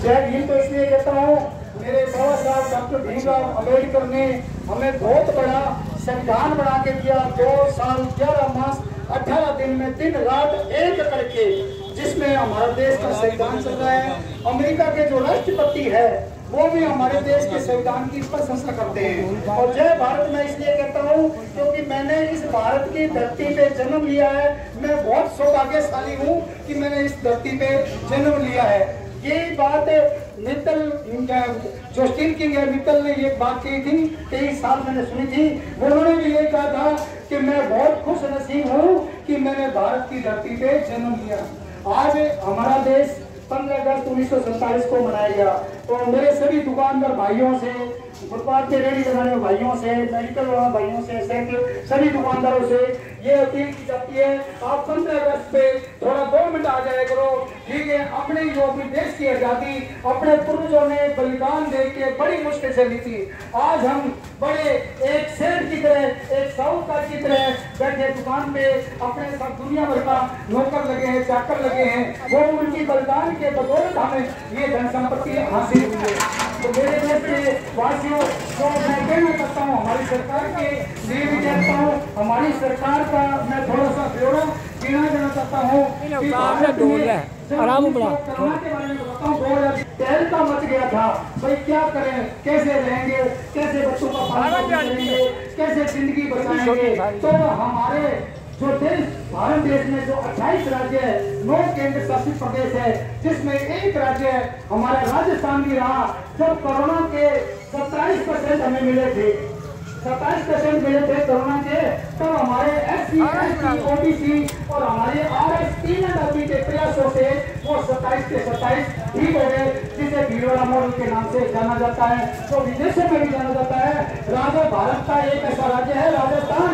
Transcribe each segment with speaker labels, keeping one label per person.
Speaker 1: जय भीम तो इसलिए कहता हूँ, मेरे बाबा साहब डॉक्टर भीमराव अम्बेडकर ने हमें बहुत बड़ा संविधान बना के दिया। 2 साल 11 मास 18 दिन में दिन रात एक करके, जिसमें हमारा देश का संविधान चल रहा है। अमेरिका के जो राष्ट्रपति है वो भी हमारे देश के संविधान की प्रशंसा करते हैं। और जय भारत मैं इसलिए कहता हूँ क्योंकि मैंने इस भारत की धरती पे जन्म लिया है। मैं बहुत सौभाग्यशाली हूँ कि मैंने इस धरती पे जन्म लिया है। यही बात मित्तल जो स्टील किंग है, मित्तल ने ये बात कही थी, 23 साल मैंने सुनी थी। उन्होंने भी ये कहा था कि मैं बहुत खुश नसीब हूँ कि मैंने भारत की धरती पे जन्म लिया। आज हमारा देश 15 अगस्त 1947 को मनाया गया। तो मेरे सभी दुकानदार भाइयों से, फुटपाथ के रेडी लगाने भाइयों से, मेडिकल वाला भाइयों से, सभी दुकानदारों से ये अपील की जाती है, आप 15 अगस्त पे थोड़ा 2 मिनट आ जाया करो, ठीक है। अपने जो अपने देश की आजादी अपने पूर्वजों ने बलिदान दे के बड़ी मुश्किल से ली थी। आज हम बड़े एक सेठ की तरह, एक साहूकार की तरह बैठे दुकान पे, अपने सब दुनिया भर का नौकर लगे हैं, चाकर लगे हैं। वो उनकी बलिदान के बदौलत हमें ये धन संपत्ति हासिल हुई है। तो मेरे देश के वासियों को मैं कहना चाहता हूँ, हमारी सरकार के लिए भी कहता हूँ, हमारी सरकार का मैं थोड़ा सा ब्यौरा गिना देना चाहता हूँ।
Speaker 2: आराम बड़ा
Speaker 1: तहलका मच गया था, भाई क्या करें, कैसे रहेंगे, कैसे बच्चों का पालन करेंगे, कैसे जिंदगी बचाएंगे। तो हमारे जो देश, भारत देश में जो 28 राज्य है, 9 केंद्र शासित प्रदेश है, जिसमें एक राज्य है हमारा राजस्थान भी रहा। जब कोरोना के 27% हमें मिले थे, 27% मिले थे कोरोना के, तब हमारे SC, ST, OBC और हमारे RS 3 आदमी के प्रयासों से वो 27 के 27 ठीक हो गए, जिसे भीलवाड़ा मॉडल के नाम से जाना जाता है, तो विदेशों में भी जाना जाता है। राजा भारत का एक ऐसा राज्य है राजस्थान,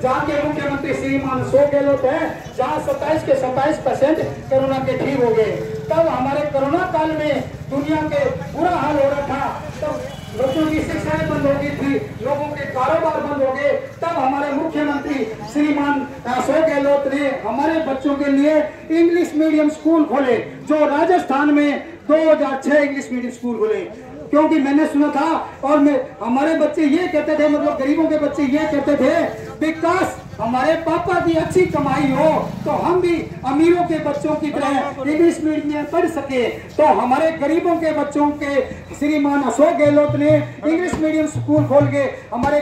Speaker 1: जहाँ के मुख्यमंत्री श्रीमान अशोक गहलोत है, जहाँ 27 के 27% कोरोना के ठीक हो गए। तब हमारे कोरोना काल में दुनिया के बुरा हाल हो रहा था, तब लोगों की शिक्षाएं बंद हो गई थी, लोगों के कारोबार बंद हो गए। तब हमारे मुख्यमंत्री श्रीमान अशोक गहलोत ने हमारे बच्चों के लिए इंग्लिश मीडियम स्कूल खोले, जो राजस्थान में 2006 इंग्लिश मीडियम स्कूल खोले। क्योंकि मैंने सुना था और हमारे बच्चे ये कहते थे, मतलब गरीबों के बच्चे ये कहते थे, विकास हमारे पापा की अच्छी कमाई हो तो हम भी अमीरों के बच्चों की तरह इंग्लिश मीडियम में पढ़ सके। तो हमारे गरीबों के बच्चों के श्रीमान अशोक गहलोत ने इंग्लिश मीडियम स्कूल खोल के हमारे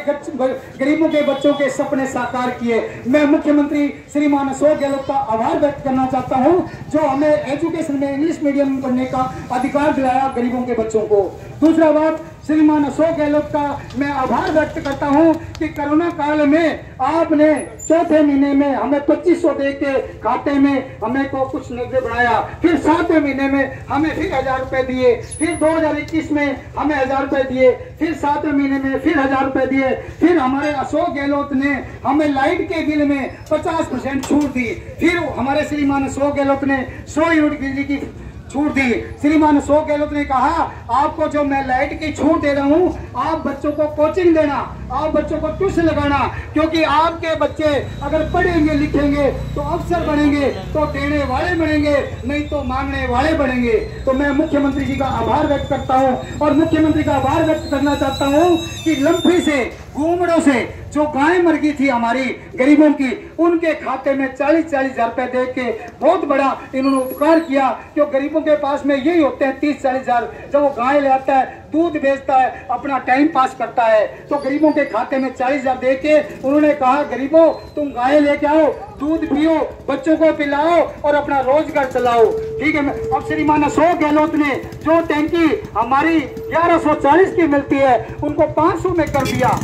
Speaker 1: गरीबों के बच्चों के सपने साकार किए। मैं मुख्यमंत्री श्रीमान अशोक गहलोत का आभार व्यक्त करना चाहता हूं, जो हमें एजुकेशन में इंग्लिश मीडियम में पढ़ने का अधिकार दिलाया गरीबों के बच्चों को। दूसरा बात, श्रीमान अशोक गहलोत का मैं आभार व्यक्त करता हूं कि कोरोना काल में आपने चौथे महीने में हमें 2500 दे के खाते में हमें को कुछ नकद बढ़ाया, फिर 7वें महीने में हमें फिर 1000 रुपए दिए, फिर 2021 में हमें 1000 रुपए दिए, फिर 7वें महीने में फिर 1000 रुपए दिए। फिर हमारे अशोक गहलोत ने हमें लाइट के बिल में 50% छूट दी। फिर हमारे श्रीमान अशोक गहलोत ने 100 यूनिट बिजली की छूट दी। श्रीमान अशोक गहलोत ने कहा, आपको जो मैं लाइट की छूट दे रहा हूं, आप बच्चों को कोचिंग देना, आप बच्चों को ट्यूशन लगाना, क्योंकि आपके बच्चे अगर पढ़ेंगे लिखेंगे तो अफसर बनेंगे, तो देने वाले बनेंगे, नहीं तो मांगने वाले बनेंगे। तो मैं मुख्यमंत्री जी का आभार व्यक्त करता हूं और मुख्यमंत्री का आभार व्यक्त करना चाहता हूं कि लंफी से, घूमड़ों से जो गाय मर गई थी हमारी गरीबों की, उनके खाते में 40-40 हजार रुपए दे के बहुत बड़ा इन्होंने उपकार किया। क्यों गरीबों के पास में यही होते हैं 30-40 हजार, जब वो गाय ले आता है, दूध बेचता है, अपना टाइम पास करता है, तो गरीबों के खाते में 40 हजार दे के उन्होंने कहा, गरीबों तुम गाय लेके आओ, दूध पियो, बच्चों को पिलाओ और अपना रोजगार चलाओ, ठीक है। अब श्रीमान अशोक गहलोत ने जो टैंकी हमारी 1140 की मिलती है, उनको 500 में कर दिया,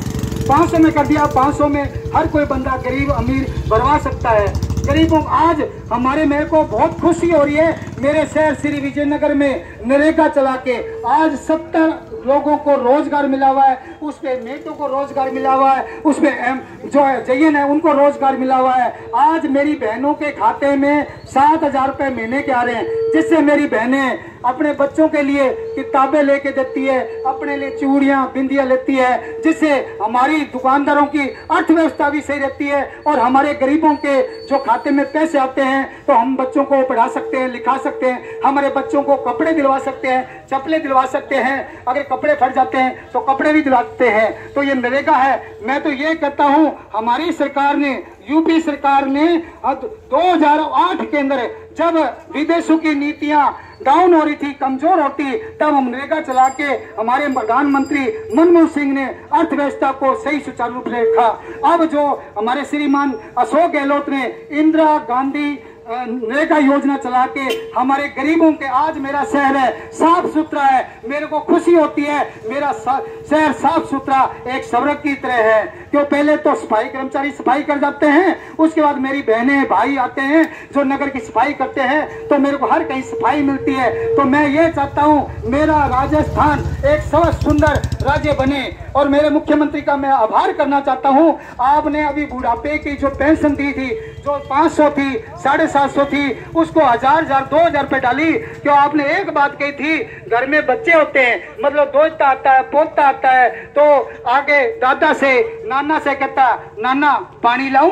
Speaker 1: 500 में कर दिया। 500 में हर कोई बंदा गरीब अमीर बनवा सकता है। गरीबों आज हमारे मेरे को बहुत खुशी हो रही है, मेरे शहर श्री विजयनगर में नरेगा चला के आज 70 लोगों को रोजगार मिला हुआ है, उसमें मेटों को रोजगार मिला हुआ है, उसमें जो जयन है उनको रोजगार मिला हुआ है। आज मेरी बहनों के खाते में 7,000 रुपए महीने के आ रहे हैं, जिससे मेरी बहनें अपने बच्चों के लिए किताबें लेके देती है, अपने लिए चूड़ियां बिंदियां लेती है, जिससे हमारी दुकानदारों की अर्थव्यवस्था भी सही रहती है और हमारे गरीबों के जो खाते में पैसे आते हैं तो हम बच्चों को पढ़ा सकते हैं, लिखा सकते हैं, हमारे बच्चों को कपड़े दिलवा सकते हैं, चप्पलें दिलवा सकते हैं, अगर कपड़े फट जाते हैं तो कपड़े भी दिलवाते हैं। तो ये नरेगा है। मैं तो ये कहता हूं हमारी सरकार ने, यूपी सरकार ने 2008 के अंदर जब विदेशों की नीतियां डाउन हो रही थी, कमजोर होती, तब हम नरेगा चला के हमारे प्रधानमंत्री मनमोहन सिंह ने अर्थव्यवस्था को सही सुचारू रूप से रखा। अब जो हमारे श्रीमान अशोक गहलोत ने इंदिरा गांधी नरेगा योजना चला के हमारे गरीबों के, आज मेरा शहर है साफ सुथरा है, मेरे को खुशी होती है, मेरा शहर साफ सुथरा एक स्वर्ग की तरह है। क्यों, पहले तो सफाई कर्मचारी सफाई कर जाते हैं, उसके बाद मेरी बहनें भाई आते हैं जो नगर की सफाई करते हैं, तो मेरे को हर कहीं सफाई मिलती है। तो मैं ये चाहता हूँ मेरा राजस्थान एक सबसे सुंदर राज्य बने। और मेरे मुख्यमंत्री का मैं आभार करना चाहता हूँ, आपने अभी बुढ़ापे की जो पेंशन दी थी, जो 500 थी, 750 थी, उसको 1000 2000 रुपए डाली। क्यों, आपने एक बात कही थी, घर में बच्चे होते हैं, मतलब दोता आता है, पोता आता है, तो आगे दादा से नाना से कहता नाना पानी लाऊं,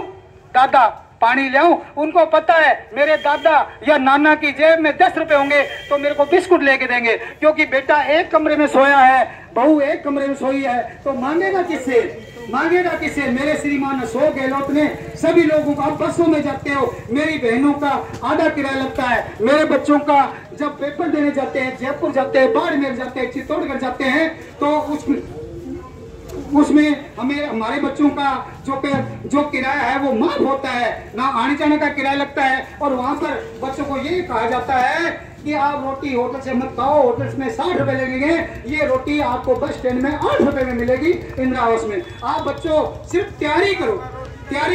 Speaker 1: दादा पानी लाऊं। उनको पता है मेरे दादा या नाना की जेब में 10 रुपए होंगे तो मेरे को बिस्कुट लेके देंगे, क्योंकि बेटा एक कमरे में सोया है, बहू एक कमरे में सोई है, तो मांगेगा किससे, मांगेगा किससे। मेरे श्रीमान अशोक गहलोत ने सभी लोगों का, बसों में जाते हो, मेरी बहनों का आधा किराया लगता है, मेरे बच्चों का जब पेपर देने जाते हैं, जयपुर जाते हैं, बाड़मेर जाते हैं, चित्तौड़गढ़ जाते हैं, तो उसमें हमें हमारे बच्चों का जो किराया है वो माफ होता है, ना आने जाने का किराया लगता है। और वहां पर बच्चों को ये कहा जाता है कि आप रोटी होटल से मत खाओ, होटल में 60 रुपए लगेंगे, ये रोटी आपको बस स्टैंड में 8 रुपए में मिलेगी इंदिरा आवास में। आप बच्चों सिर्फ तैयारी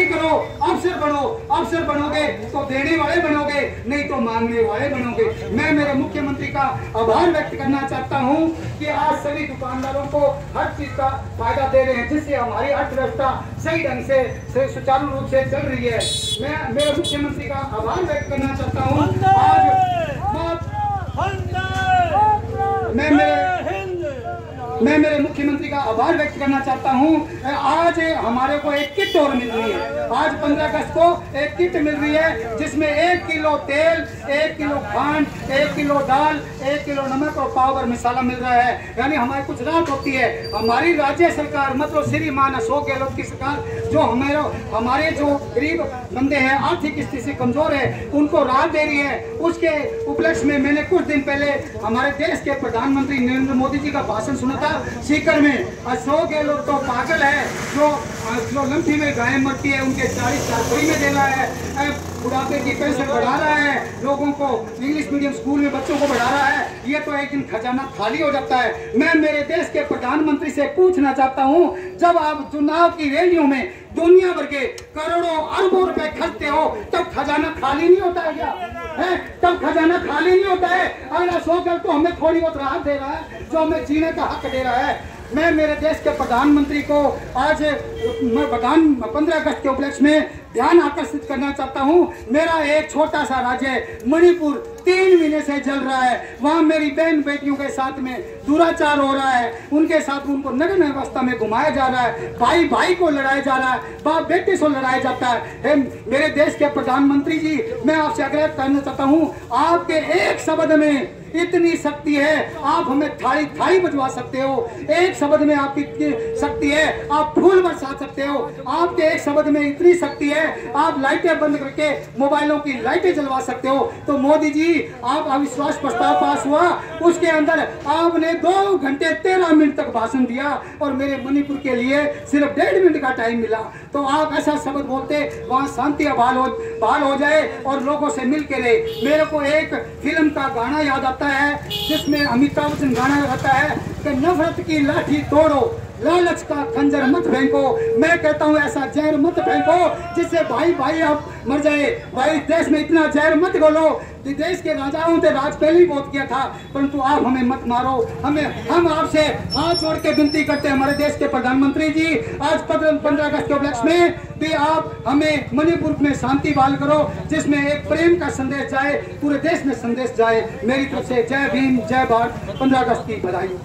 Speaker 1: करो, अफसर बनो, अफसर बनोगे तो देने वाले बनोगे, नहीं तो मांगने वाले बनोगे। मैं मेरे मुख्यमंत्री का आभार व्यक्त करना चाहता हूं कि आज सभी दुकानदारों को हर चीज का फायदा दे रहे हैं, जिससे हमारी अर्थव्यवस्था सही ढंग से सुचारू रूप से चल रही है। मैं मेरे मुख्यमंत्री का आभार व्यक्त करना चाहता हूँ। मैं मेरे मुख्यमंत्री का आभार व्यक्त करना चाहता हूं। आज हमारे को एक किट और मिल रही है, आज 15 अगस्त को एक किट मिल रही है, जिसमें 1 किलो तेल, 1 किलो खांड, 1 किलो दाल, 1 किलो नमक और पाव भर मसाला मिल रहा है। यानी हमारी कुछ राहत होती है। हमारी राज्य सरकार, मतलब श्रीमान अशोक गहलोत की सरकार, जो हमारे जो गरीब बंदे हैं, आर्थिक स्थिति से कमजोर है, उनको राहत दे रही है। उसके उपलक्ष्य में मैंने कुछ दिन पहले हमारे देश के प्रधानमंत्री नरेंद्र मोदी जी का भाषण सुना था सीकर में। अशोक गहलोत तो पागल है, जो लंथी में गाय मरती है उनके 40 साल फ्री में दे रहा है, बुढ़ापे की पेंशन बढ़ा रहा है, लोगों को इंग्लिश मीडियम स्कूल में बच्चों को बढ़ा रहा है। ये तो एक दिन खजाना खाली हो जाता है। मैं मेरे देश के प्रधानमंत्री से पूछना चाहता हूँ, जब आप चुनाव की रैलियों में दुनिया भर के करोड़ों अरबों रुपए खर्चते हो, तब खजाना खाली नहीं होता है क्या? तब खजाना खाली नहीं होता है। अगर अशोक गहलोत तो हमें थोड़ी बहुत राहत दे रहा है, जो हमें जीने का हक दे रहा है। मैं मेरे देश के प्रधानमंत्री को आज 15 अगस्त के उपलक्ष्य में ध्यान आकर्षित करना चाहता हूं। मेरा एक छोटा सा राज्य मणिपुर 3 महीने से जल रहा है। वहां मेरी बहन बेटियों के साथ में दुराचार हो रहा है, उनके साथ उनको नग्न अवस्था में घुमाया जा रहा है, भाई भाई को लड़ाया जा रहा है, बाप बेटे से लड़ाया जाता है। मेरे देश के प्रधानमंत्री जी, मैं आपसे आग्रह करना चाहता हूँ, आपके एक शब्द में इतनी शक्ति है, आप हमें थाली थाली बजवा सकते हो। एक शब्द में आपकी शक्ति है, आप फूल बरसा सकते हो। आपके एक शब्द में इतनी शक्ति है, आप लाइटें बंद करके मोबाइलों की लाइटें जलवा सकते हो। तो मोदी जी, आप अविश्वास प्रस्ताव पास हुआ, उसके अंदर आपने 2 घंटे 13 मिनट तक भाषण दिया और मेरे मणिपुर के लिए सिर्फ 1.5 मिनट का टाइम मिला। तो आप ऐसा शब्द बोलते, वहाँ शांति बहाल हो जाए और लोगों से मिल के रहे। मेरे को एक फिल्म का गाना याद आता है, जिसमें अमिताभ बच्चन गाना गाता है कि नफरत की लाठी तोड़ो लालच का खंजर मत फेंको। मैं कहता हूँ ऐसा जहर मत फेंको जिससे भाई भाई आप मर जाए। भाई देश में इतना जहर मत घोलो कि देश के राजाओं ने राज पहले ही बहुत किया था, परंतु आप हमें मत मारो। हम आपसे हाथ जोड़ के विनती करते हैं हमारे देश के प्रधानमंत्री जी, आज 15 अगस्त के उपलक्ष्य में भी आप हमें मणिपुर में शांति बहाल करो, जिसमें एक प्रेम का संदेश जाए, पूरे देश में संदेश जाए। मेरी तरफ से जय भीम, जय भारत, 15 अगस्त की बधाई।